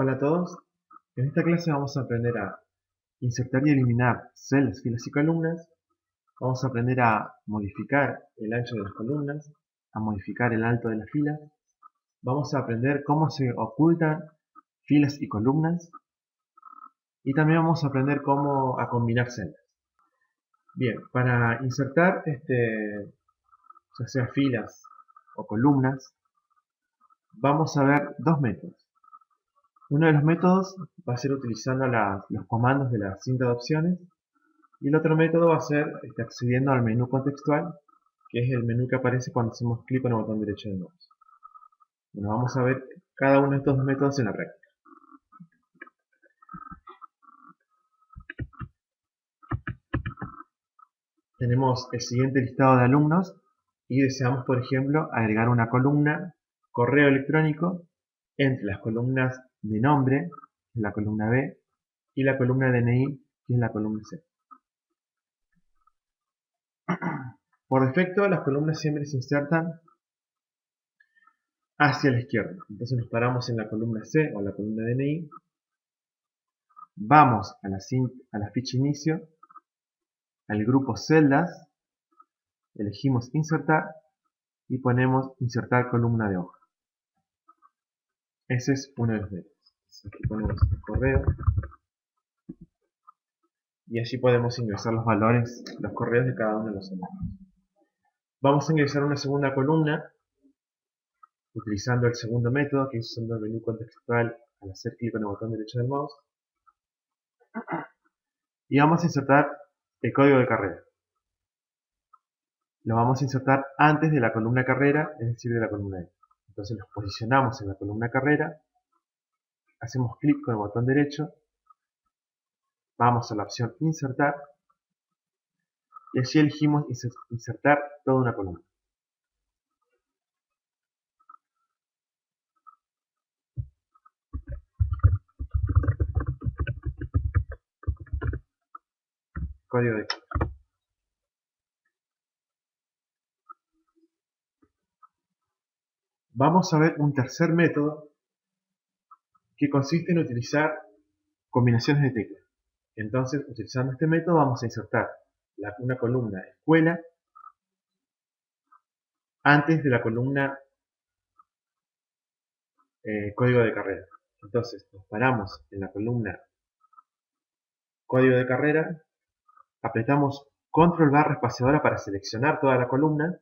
Hola a todos, en esta clase vamos a aprender a insertar y eliminar celdas, filas y columnas. Vamos a aprender a modificar el ancho de las columnas, a modificar el alto de las filas. Vamos a aprender cómo se ocultan filas y columnas. Y también vamos a aprender cómo a combinar celdas. Bien, para insertar ya sea filas o columnas, vamos a ver dos métodos. Uno de los métodos va a ser utilizando los comandos de la cinta de opciones y el otro método va a ser accediendo al menú contextual, que es el menú que aparece cuando hacemos clic en el botón derecho del mouse. Bueno, vamos a ver cada uno de estos dos métodos en la práctica. Tenemos el siguiente listado de alumnos y deseamos, por ejemplo, agregar una columna correo electrónico entre las columnas de nombre, que es la columna B, y la columna DNI, que es la columna C. Por defecto, las columnas siempre se insertan hacia la izquierda. Entonces nos paramos en la columna C o la columna DNI, vamos a la ficha inicio, al grupo celdas, elegimos insertar y ponemos insertar columna de hoja. Ese es uno de los métodos. Aquí ponemos el correo y allí podemos ingresar los valores, los correos de cada uno de los alumnos. Vamos a ingresar una segunda columna utilizando el segundo método, que es usando el menú contextual al hacer clic en el botón derecho del mouse. Y vamos a insertar el código de carrera. Lo vamos a insertar antes de la columna carrera, es decir, de la columna E. Entonces los posicionamos en la columna carrera, hacemos clic con el botón derecho, vamos a la opción insertar y allí elegimos insertar toda una columna. Código de carrera. Vamos a ver un tercer método que consiste en utilizar combinaciones de teclas. Entonces, utilizando este método vamos a insertar una columna escuela antes de la columna código de carrera. Entonces, nos paramos en la columna código de carrera, apretamos control barra espaciadora para seleccionar toda la columna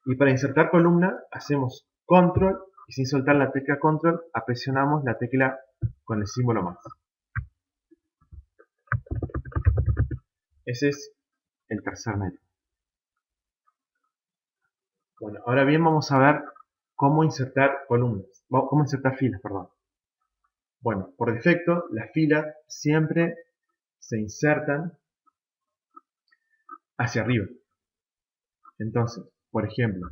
y para insertar columna hacemos control y sin soltar la tecla control presionamos la tecla con el símbolo más. Ese es el tercer método. Bueno, ahora bien vamos a ver cómo insertar columnas, cómo insertar filas, perdón. Bueno, por defecto las filas siempre se insertan hacia arriba. Entonces, por ejemplo,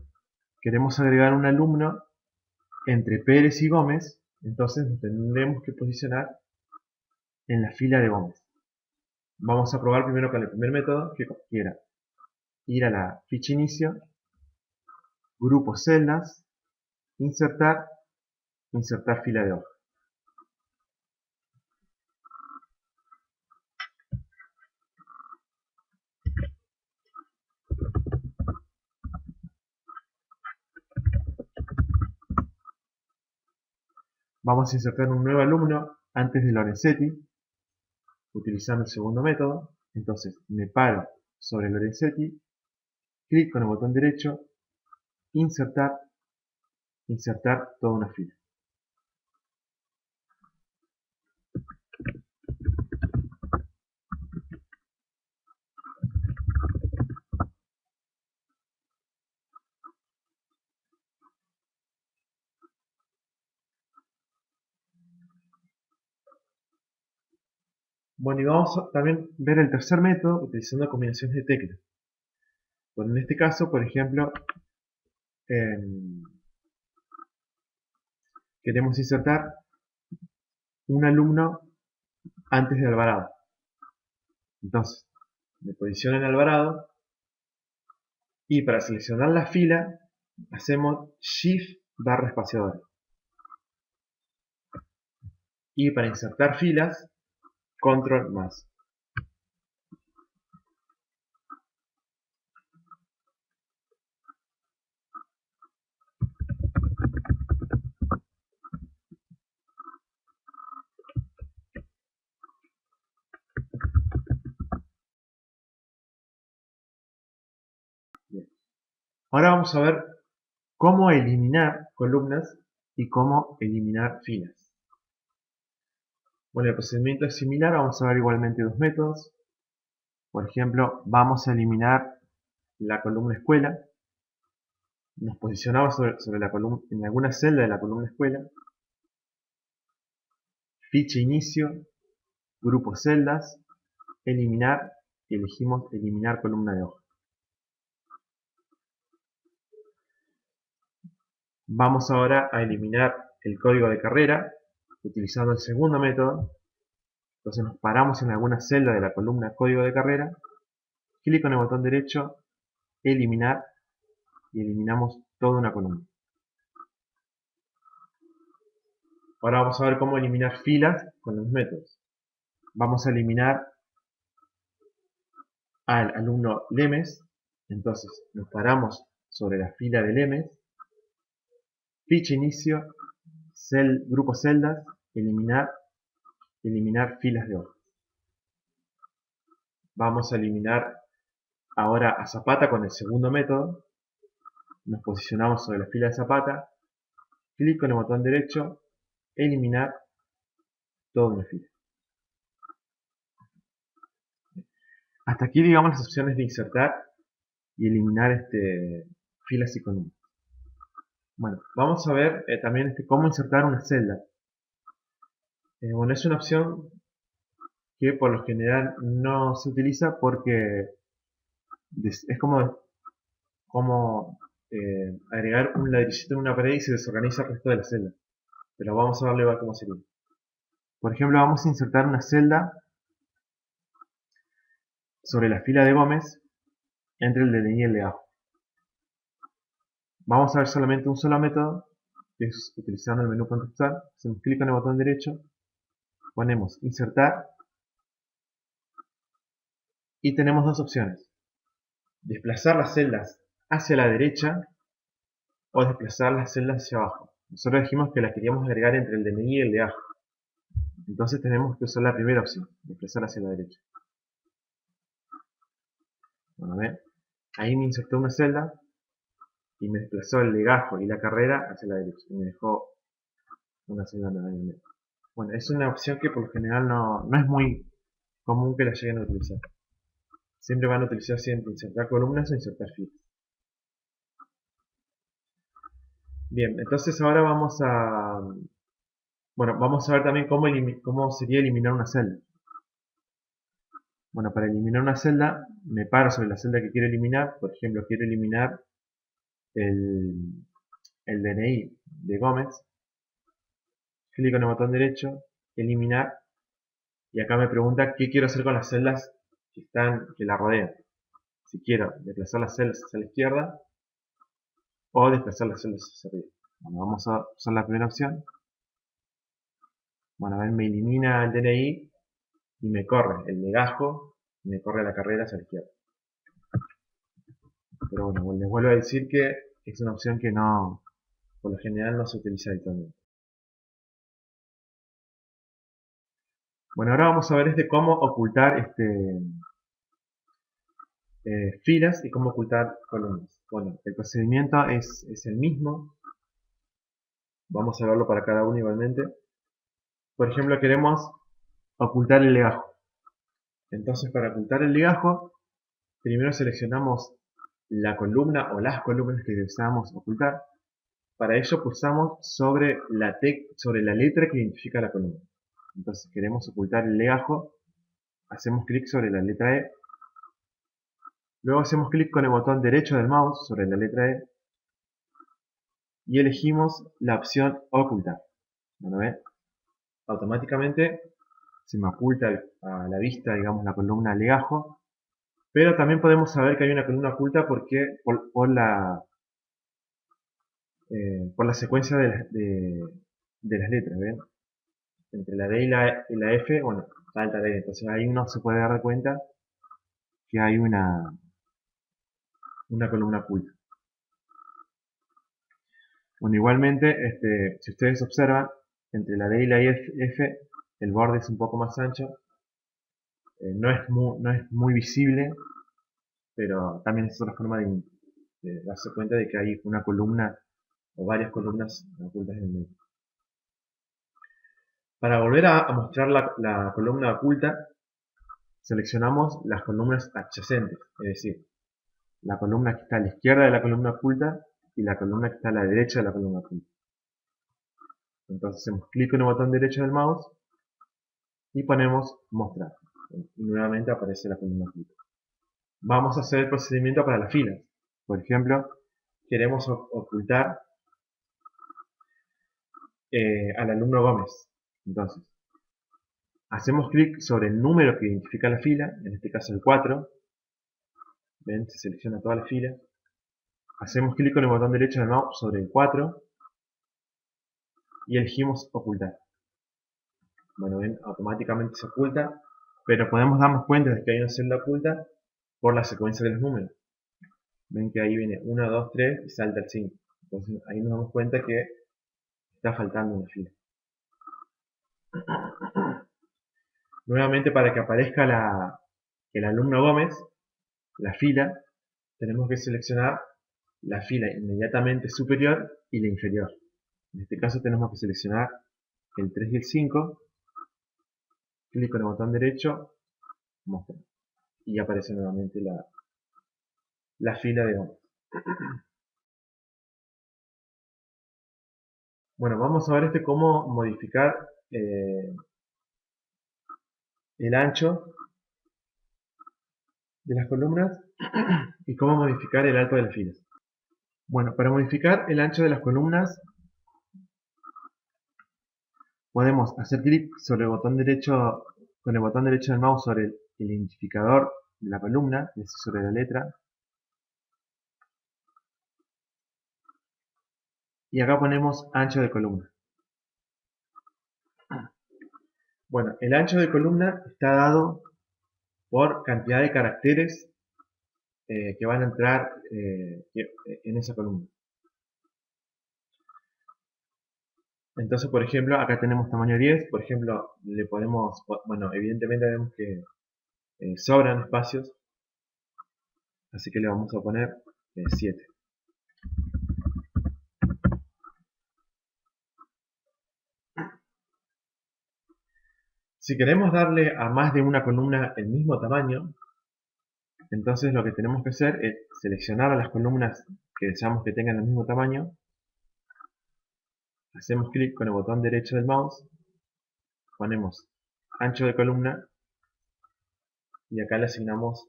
queremos agregar un alumno entre Pérez y Gómez, entonces nos tendremos que posicionar en la fila de Gómez. Vamos a probar primero con el primer método, que era ir a la ficha inicio, grupo celdas, insertar, insertar fila de hoja. Vamos a insertar un nuevo alumno antes de Lorenzetti, utilizando el segundo método. Entonces me paro sobre Lorenzetti, clic con el botón derecho, insertar, insertar toda una fila. Bueno, y vamos a también ver el tercer método utilizando combinaciones de teclas. Bueno, en este caso, por ejemplo, queremos insertar un alumno antes de Alvarado. Entonces, me posiciono en Alvarado y para seleccionar la fila hacemos Shift barra espaciadora. y para insertar filas, control más. Bien. Ahora vamos a ver cómo eliminar columnas y cómo eliminar filas. Bueno, el procedimiento es similar, vamos a ver igualmente dos métodos. Por ejemplo, vamos a eliminar la columna escuela. Nos posicionamos sobre la columna, en alguna celda de la columna escuela. Ficha inicio, grupo celdas, eliminar, y elegimos eliminar columna de hoja. Vamos ahora a eliminar el código de carrera utilizando el segundo método. Entonces nos paramos en alguna celda de la columna código de carrera, clic con el botón derecho, eliminar, y eliminamos toda una columna. Ahora vamos a ver cómo eliminar filas con los métodos. Vamos a eliminar al alumno Lemes, entonces nos paramos sobre la fila de Lemes, ficha inicio, grupo celdas, eliminar filas de hojas. Vamos a eliminar ahora a Zapata con el segundo método. Nos posicionamos sobre la fila de Zapata, clic con el botón derecho, eliminar toda una fila. Hasta aquí, digamos, las opciones de insertar y eliminar filas y columnas. Bueno, vamos a ver también cómo insertar una celda. Bueno, es una opción que por lo general no se utiliza porque es como agregar un ladrillito en una pared y se desorganiza el resto de la celda. Pero vamos a verle cómo sería. Por ejemplo, vamos a insertar una celda sobre la fila de Gómez entre el DNI y el legajo. Vamos a ver solamente un solo método, que es utilizando el menú contextual. Hacemos clic en el botón derecho, ponemos insertar y tenemos dos opciones: desplazar las celdas hacia la derecha o desplazar las celdas hacia abajo. Nosotros dijimos que las queríamos agregar entre el DNI y el legajo, entonces tenemos que usar la primera opción, desplazar hacia la derecha. Bueno, ven, ahí me insertó una celda y me desplazó el legajo y la carrera hacia la derecha y me dejó una celda en el medio. Bueno, es una opción que por lo general no es muy común que la lleguen a utilizar. Siempre van a utilizar siempre insertar columnas o insertar filas. Bien, entonces ahora vamos a ver también cómo sería eliminar una celda. Bueno, para eliminar una celda, me paro sobre la celda que quiero eliminar. Por ejemplo, quiero eliminar el DNI de Gómez. Clic en el botón derecho, eliminar, y acá me pregunta qué quiero hacer con las celdas que la rodean. Si quiero desplazar las celdas hacia la izquierda o desplazar las celdas hacia arriba. Bueno, vamos a usar la primera opción. Bueno, a ver, me elimina el DNI y me corre el legajo y me corre la carrera hacia la izquierda. Pero bueno, les vuelvo a decir que es una opción que no, por lo general no se utiliza habitualmente. Bueno, ahora vamos a ver cómo ocultar filas y cómo ocultar columnas. Bueno, el procedimiento es el mismo. Vamos a verlo para cada uno igualmente. Por ejemplo, queremos ocultar el legajo. Entonces, para ocultar el legajo, primero seleccionamos la columna o las columnas que deseamos ocultar. Para ello pulsamos sobre la letra que identifica la columna. Entonces queremos ocultar el legajo, hacemos clic sobre la letra E. Luego hacemos clic con el botón derecho del mouse sobre la letra E y elegimos la opción ocultar. Bueno, ¿ven? Automáticamente se me oculta a la vista, digamos, la columna legajo, pero también podemos saber que hay una columna oculta porque por la secuencia de las letras, ¿ven? entre la D y la F, bueno, salta D. Entonces ahí uno se puede dar cuenta que hay una columna oculta. Bueno, igualmente, si ustedes observan, entre la D y la F, el borde es un poco más ancho. No es muy visible, pero también es otra forma de darse cuenta de que hay una columna o varias columnas ocultas en el medio. Para volver a mostrar la columna oculta, seleccionamos las columnas adyacentes, es decir, la columna que está a la izquierda de la columna oculta y la columna que está a la derecha de la columna oculta. Entonces hacemos clic en el botón derecho del mouse y ponemos mostrar. Y nuevamente aparece la columna oculta. Vamos a hacer el procedimiento para las filas. Por ejemplo, queremos ocultar al alumno Gómez. Entonces, hacemos clic sobre el número que identifica la fila, en este caso el 4. ¿Ven? Se selecciona toda la fila. Hacemos clic con el botón derecho del mouse sobre el 4 y elegimos ocultar. Bueno, ven, automáticamente se oculta, pero podemos darnos cuenta de que hay una celda oculta por la secuencia de los números. Ven que ahí viene 1, 2, 3 y salta el 5. Entonces ahí nos damos cuenta que está faltando una fila. Nuevamente, para que aparezca el alumno Gómez, la fila, tenemos que seleccionar la fila inmediatamente superior y la inferior. En este caso tenemos que seleccionar el 3 y el 5, clic con el botón derecho, mostrar, y aparece nuevamente la fila de Gómez. Bueno, vamos a ver cómo modificar el ancho de las columnas y cómo modificar el alto de las filas. Bueno, para modificar el ancho de las columnas podemos hacer clic sobre el botón derecho, con el botón derecho del mouse sobre el identificador de la columna, es decir, sobre la letra. Y acá ponemos ancho de columna. Bueno, el ancho de columna está dado por cantidad de caracteres que van a entrar en esa columna. Entonces, por ejemplo, acá tenemos tamaño 10. Por ejemplo, le podemos, bueno, evidentemente vemos que sobran espacios, así que le vamos a poner 7. Si queremos darle a más de una columna el mismo tamaño, entonces lo que tenemos que hacer es seleccionar a las columnas que deseamos que tengan el mismo tamaño. Hacemos clic con el botón derecho del mouse, ponemos ancho de columna y acá le asignamos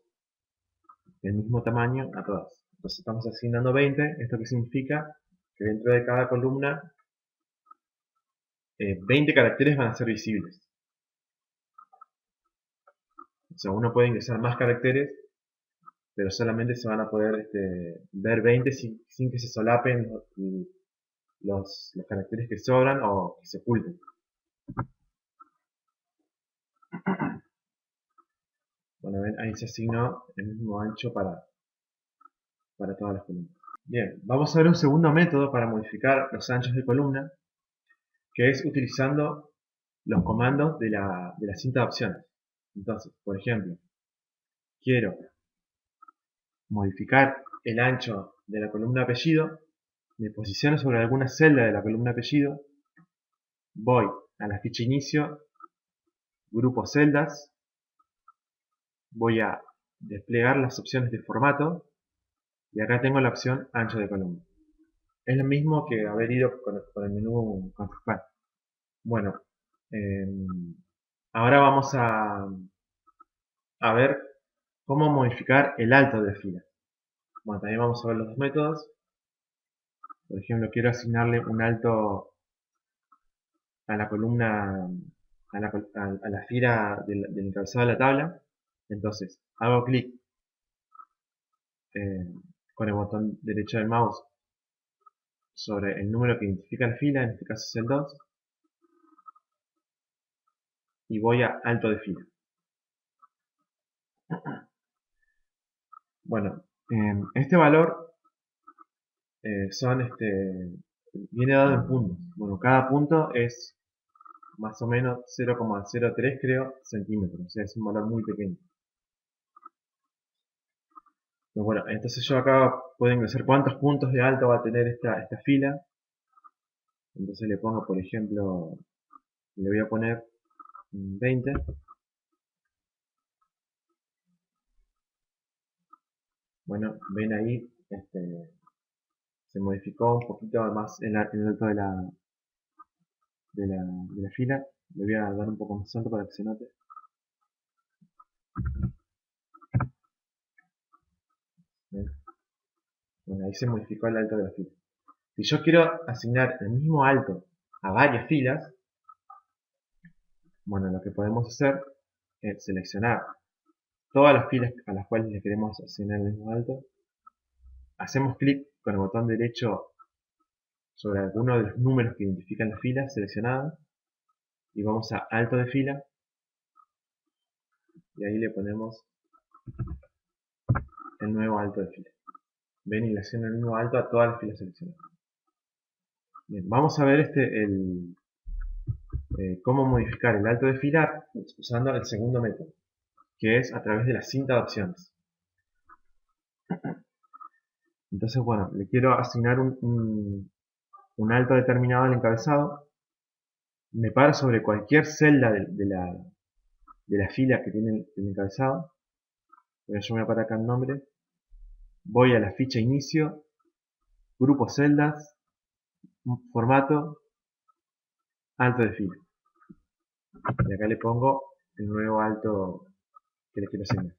el mismo tamaño a todas. Entonces estamos asignando 20, ¿esto qué significa? Que dentro de cada columna 20 caracteres van a ser visibles. O sea, uno puede ingresar más caracteres, pero solamente se van a poder ver 20 sin que se solapen los caracteres que sobran o que se oculten. Bueno, ven, ahí se asignó el mismo ancho para todas las columnas. Bien, vamos a ver un segundo método para modificar los anchos de columna, que es utilizando los comandos de la cinta de opciones. Entonces, por ejemplo, quiero modificar el ancho de la columna apellido, me posiciono sobre alguna celda de la columna apellido, voy a la ficha inicio, grupo celdas, voy a desplegar las opciones de formato y acá tengo la opción ancho de columna. Es lo mismo que haber ido con el menú contextual. Bueno, ahora vamos a ver cómo modificar el alto de la fila. Bueno, también vamos a ver los dos métodos. Por ejemplo, quiero asignarle un alto a la columna, a la fila del encabezado de la tabla. Entonces, hago clic con el botón derecho del mouse sobre el número que identifica la fila, en este caso es el 2. y voy a alto de fila. Bueno, este valor viene dado en puntos. Bueno, cada punto es más o menos 0,03 creo centímetros, o sea, es un valor muy pequeño. Pero bueno, entonces yo acá puedo ingresar cuántos puntos de alto va a tener esta fila. Entonces le pongo, por ejemplo, le voy a poner 20. Bueno, ven ahí, se modificó un poquito más el alto de la fila. Le voy a dar un poco más alto para que se note. ¿Ven? Bueno, ahí se modificó el alto de la fila. Si yo quiero asignar el mismo alto a varias filas, bueno, lo que podemos hacer es seleccionar todas las filas a las cuales le queremos asignar el mismo alto. Hacemos clic con el botón derecho sobre alguno de los números que identifican las filas seleccionadas y vamos a alto de fila y ahí le ponemos el nuevo alto de fila. Ven y le asigna el mismo alto a todas las filas seleccionadas. Bien, vamos a ver cómo modificar el alto de fila usando el segundo método, que es a través de la cinta de opciones. Entonces, bueno, le quiero asignar un alto determinado al encabezado. Me paro sobre cualquier celda de la fila que tiene el encabezado. Pero yo me voy a parar acá en nombre. Voy a la ficha inicio, grupo celdas, formato, alto de fila. Y acá le pongo el nuevo alto que le quiero asignar.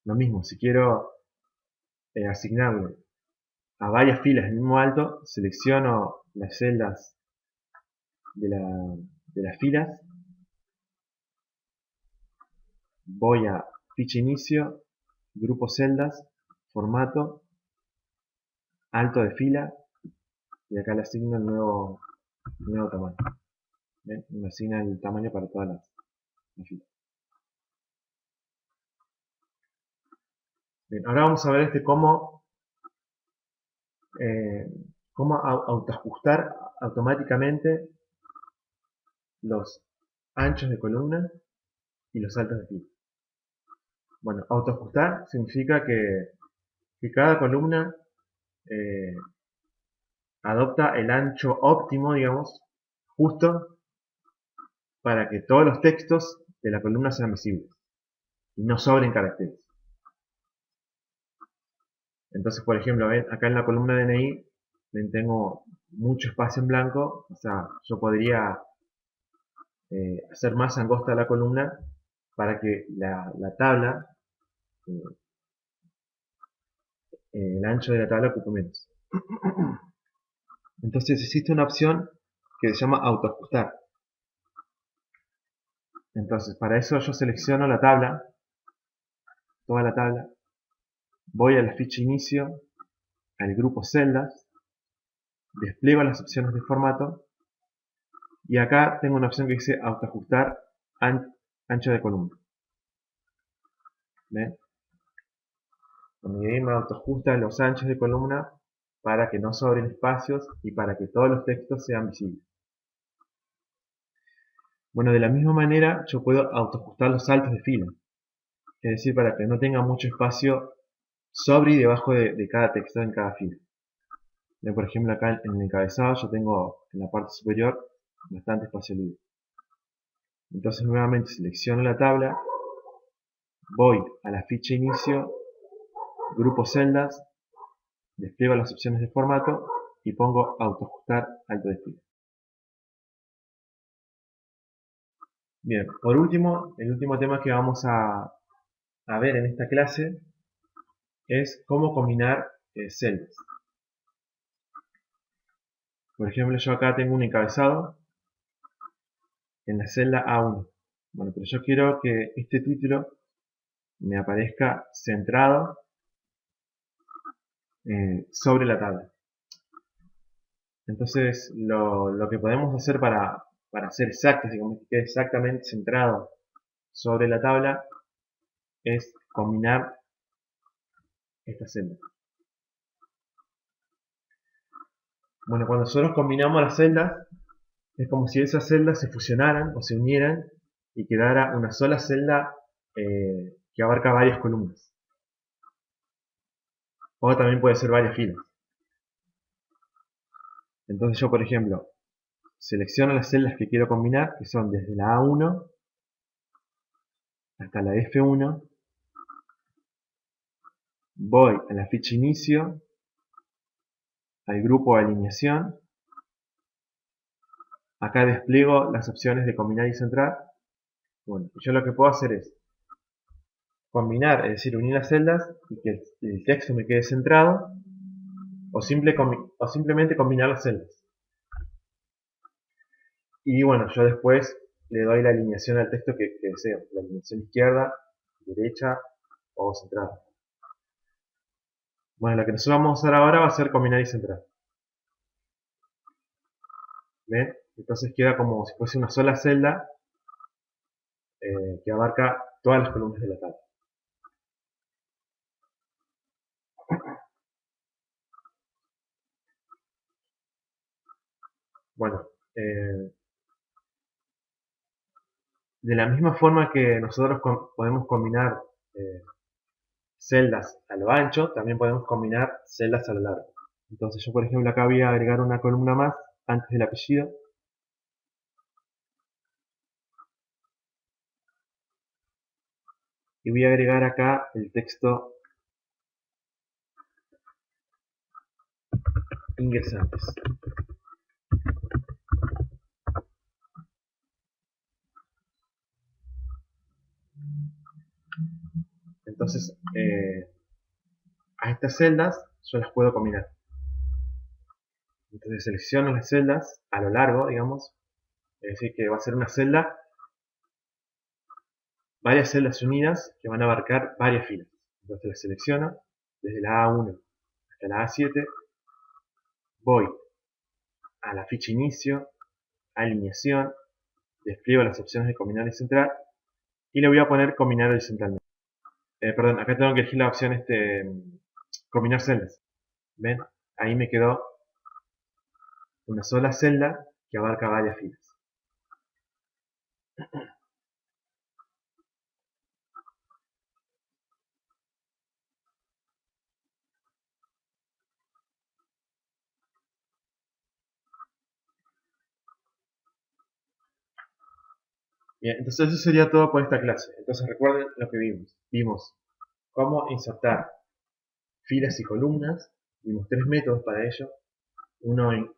Lo mismo, si quiero asignarle a varias filas el mismo alto, selecciono las celdas de las filas, voy a ficha inicio, grupo celdas, formato, alto de fila y acá le asigno el nuevo tamaño. ¿Ven? Me asigna el tamaño para todas las filas. Bien, ahora vamos a ver cómo autoajustar automáticamente los anchos de columna y los altos de fila. Bueno, autoajustar significa que cada columna adopta el ancho óptimo, digamos, justo para que todos los textos de la columna sean visibles y no sobren caracteres. Entonces, por ejemplo, ven, acá en la columna DNI tengo mucho espacio en blanco, o sea, yo podría hacer más angosta la columna para que la tabla, eh, el ancho de la tabla ocupe menos. Entonces existe una opción que se llama autoajustar. Entonces para eso yo selecciono la tabla, toda la tabla, voy a la ficha inicio, al grupo celdas, despliego las opciones de formato y acá tengo una opción que dice autoajustar ancho de columna. ¿Ven? Cuando ahí me autoajusta los anchos de columna para que no sobren espacios y para que todos los textos sean visibles. Bueno, de la misma manera yo puedo autoajustar los saltos de fila, es decir, para que no tenga mucho espacio sobre y debajo de cada texto en cada fila. Por ejemplo, acá en el encabezado yo tengo en la parte superior bastante espacio libre. Entonces nuevamente selecciono la tabla, voy a la ficha inicio, grupo celdas, despliego las opciones de formato y pongo autoajustar alto de fila. Bien, por último, el último tema que vamos a ver en esta clase es cómo combinar celdas. Por ejemplo, yo acá tengo un encabezado en la celda A1. Bueno, pero yo quiero que este título me aparezca centrado sobre la tabla. Entonces, lo que podemos hacer para para ser exactos, digamos que quede exactamente centrado sobre la tabla, es combinar estas celdas. Bueno, cuando nosotros combinamos las celdas, es como si esas celdas se fusionaran o se unieran y quedara una sola celda que abarca varias columnas. O también puede ser varias filas. Entonces yo, por ejemplo, selecciono las celdas que quiero combinar, que son desde la A1 hasta la F1. Voy a la ficha inicio, al grupo de alineación. Acá despliego las opciones de combinar y centrar. Bueno, yo lo que puedo hacer es combinar, es decir, unir las celdas y que el texto me quede centrado, o simplemente combinar las celdas. Y bueno, yo después le doy la alineación al texto que deseo, la alineación izquierda, derecha o centrada. Bueno, lo que nosotros vamos a usar ahora va a ser combinar y centrar. ¿Ven? Entonces queda como si fuese una sola celda que abarca todas las columnas de la tabla. Bueno, de la misma forma que nosotros podemos combinar celdas a lo ancho, también podemos combinar celdas a lo largo. Entonces yo, por ejemplo, acá voy a agregar una columna más antes del apellido. Y voy a agregar acá el texto ingresantes. Entonces, a estas celdas yo las puedo combinar. Entonces selecciono las celdas a lo largo, digamos. Es decir, que va a ser una celda, varias celdas unidas que van a abarcar varias filas. Entonces las selecciono desde la A1 hasta la A7. Voy a la ficha inicio, alineación, despliego las opciones de combinar y centrar y le voy a poner combinar horizontalmente. Perdón, acá tengo que elegir la opción combinar celdas. ¿Ven? Ahí me quedó una sola celda que abarca varias filas. Bien, entonces eso sería todo por esta clase. Entonces recuerden lo que vimos. Vimos cómo insertar filas y columnas. Vimos tres métodos para ello. Uno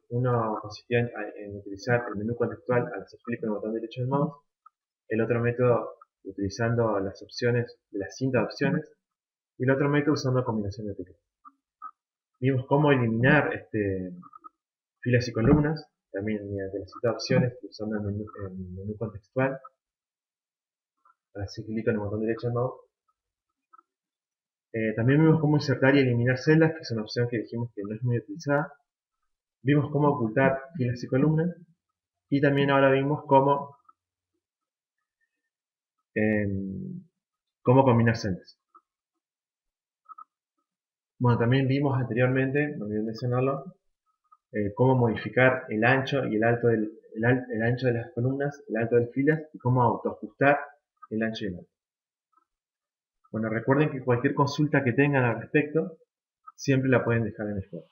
consistía en utilizar el menú contextual al hacer clic con el botón derecho del mouse. El otro método utilizando las opciones de la cinta de opciones. Y el otro método usando combinación de teclas. Vimos cómo eliminar filas y columnas, también mediante la cinta de opciones usando el menú contextual. Así clic en el botón derecho del mouse. También vimos cómo insertar y eliminar celdas, que es una opción que dijimos que no es muy utilizada. Vimos cómo ocultar filas y columnas. Y también ahora vimos cómo combinar celdas. Bueno, también vimos anteriormente, no olvidé mencionarlo, cómo modificar el ancho y el alto el ancho de las columnas, el alto de las filas y cómo autoajustar el ancho y el alto. Bueno, recuerden que cualquier consulta que tengan al respecto siempre la pueden dejar en el foro.